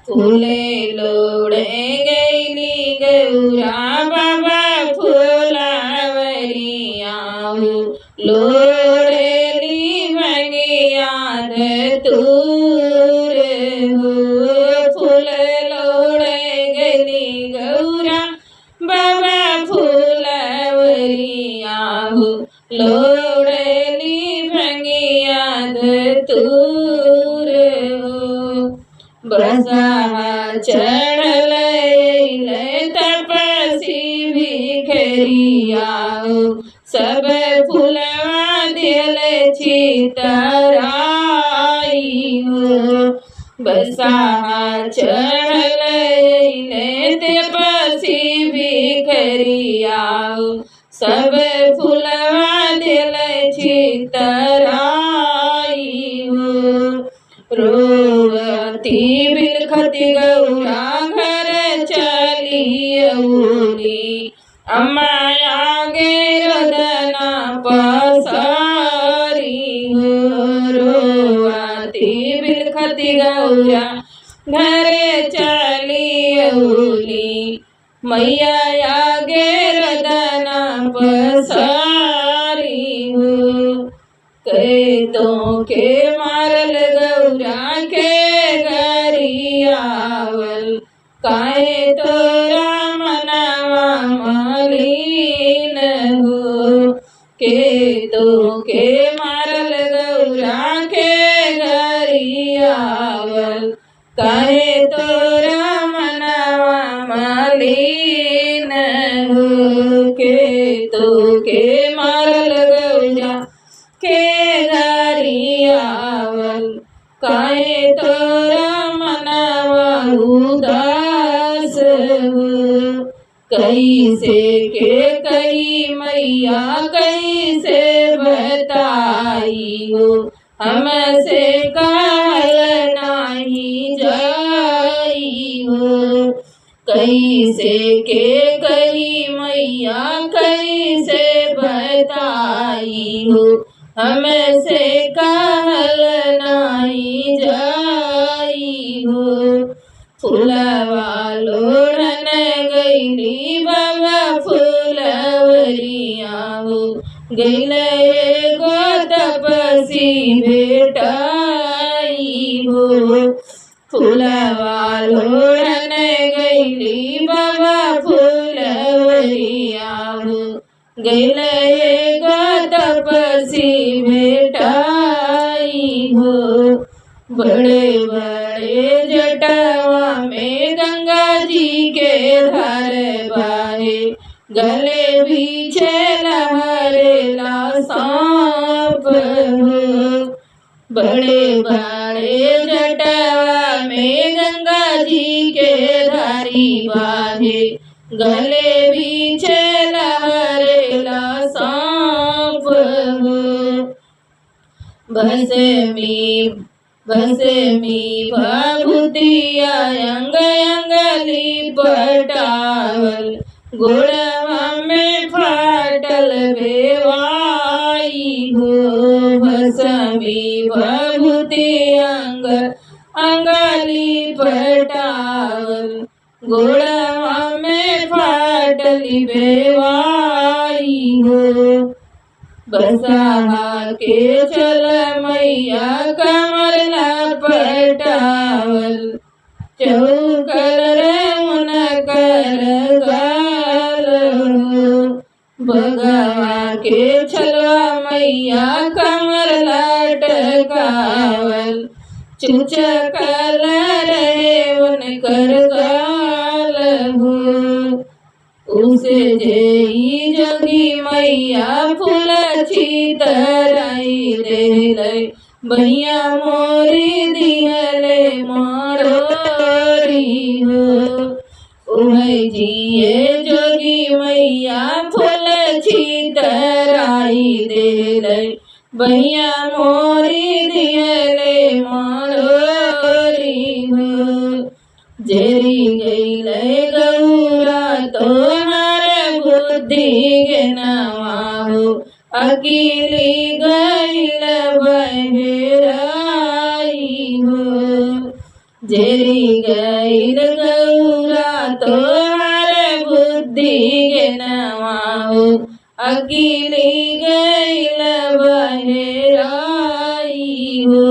फूले लोड़े गैली गौरा बाबा फुलावरियाऊ लोड़ेली भंगिया धतूर हो। फूल लोड़े गैली गौरा बाबा फुलावरियाऊ लोड़ेली भंगिया धतूर हो। बसा चढ़ल तपसी भिखरियाऊ सब फूलवा दिल छितराई हो। बसा चढ़ल तपसी भिखरियाऊ सब फूलवा दिल छितराई हो। रोवती बिलखती गौरा घर चलियौली अम्मा आगे रदना पसारी हो। रोवती बिलखती गौरा घर चलियौली मैया आगे रदना पसारी हो। कैदों के मारल गौरा के गरियावल काहे तोरा मनवा मलिन हो। कैदों के मारल गौरा के गरियावल काहे तोरा मनवा मलिन हो। कैदों के मारल गौरा के गरियावल काहे तोरा मनवा उदास हो। कैसे के कई मैया कैसे बताई हो हमसे कहल नाही जाई हो। कैसे के कई मैया कैसे बताई हो हमसे कहल नाही जाई हो। फूलवा लोढ़न गैली बाबा फुलवरियाऊ गैले गो तपसी भेटाई हो। फूलवा लोढ़न गैली बाबा फुलवरियाऊ गैले गो तपसी भेटाई हो। बड़े बड़े जटवा में गंगा जी के धार बाहे गले पीछे लहरेला सांप हो। बड़े बड़े जटवा में गंगा जी के धारी बाहे गले पीछे लहरेला सांप हो। भस्मी भभूतिया अंग अंगली पटावल गोड़वा में फाटल बेवाई हो। भस्मी भभूति अंग अंगली पटावल गोड़वा में फाटली बेवाई हो। बसा के चल मैया कमर लपटावल चौकल रे उनकर गाल हो। बगवा के चलवा मैया कमर लटकावल चुचकल रे उनकर गाल हो। उसे जेई जोगी मैया फूल छितराई देलै भैया मोरी दिहले मारोरी हो। उहै जिए जोगी मैया फूल छितराई देलै भैया मोरी दिहले मारोरी हो। जेरी गैले गौरा तोहर बुद्धि गिनवाओ अकेली गैल बहराई हो। झेरी गईल गौरा तोहार बुद्धि के नवाओ अकेली गईल बहेराई हो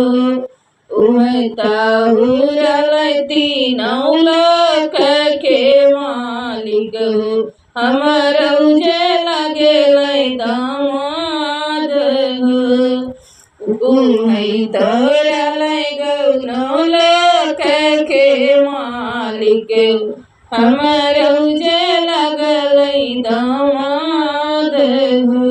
तीनों लोक के मालिक हो हमर उजे लगे दामाद हो गौनो लोक के मालिक हमर उजे लगल दामाद हो।